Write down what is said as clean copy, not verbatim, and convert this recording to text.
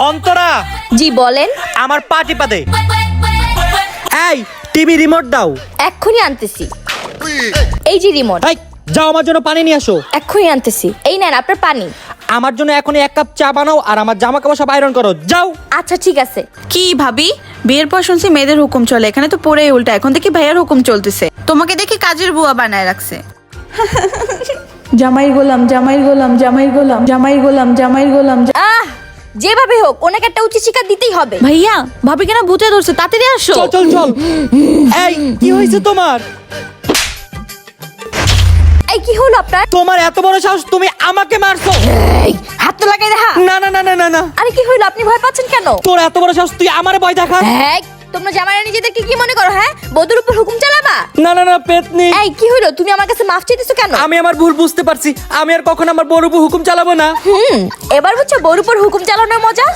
অন্তরা, জি বলেন। আমার পা টিপা দে। এই টিভি রিমোট দাও। এক্ষুনি আনতেছি। এই যে রিমোট। এই যাও আমার জন্য পানি নিয়ে আসো। এক্ষুনি আনতেছি। এই নেন আপনার পানি। আমার জন্য এখনই 1 কাপ চা বানাও আর আমার জামা কাপড় সব আয়রন করো, যাও। আচ্ছা ঠিক আছে। কি ভাবি, বিয়ের পর শুনছি মেয়েদের হুকুম চলে, এখানে তো পুরাই উল্টা। এখন থেকে ভাইয়ার হুকুম চলতেছে। তোমাকে দেখে কাজের বুয়া বানায় রাখছে। জামাইর গোলাম, জামাইর গোলাম, জামাইর গোলাম, জামাইর গোলাম, জামাইর গোলাম। যেভাবে হোক ওনাকে একটা উচিত শিক্ষা দিতেই হবে। ভাইয়া, ভাবি কেন ভূতে ধরছে, তাড়াতাড়ি আসো। চল চল চল। এই কি হয়েছে তোমার? এই কি হলো আপনার? তোমার এত বড় সাহস, তুমি আমাকে মারছো? এই হাত তো লাগাই দেখা। না না না না না না। আরে কি হলো, আপনি ভয় পাচ্ছেন কেন? তোর এত বড় সাহস, তুই আমারে ভয় দেখা? হ্যাঁ, তোমরা জামাইরা নিজেদেরকে কি মনে করো? হ্যাঁ, বধূর উপর হুকুম চালাবা? না না না পেতনি। এই কি হলো, তুমি আমার কাছে মাফ চাইতেছো কেন? আমি আমার ভুল বুঝতে পারছি, আমি আর কখনো আমার বড় উপর হুকুম চালাবো না। এবার হচ্ছে বউর উপর হুকুম চালানোর মজা।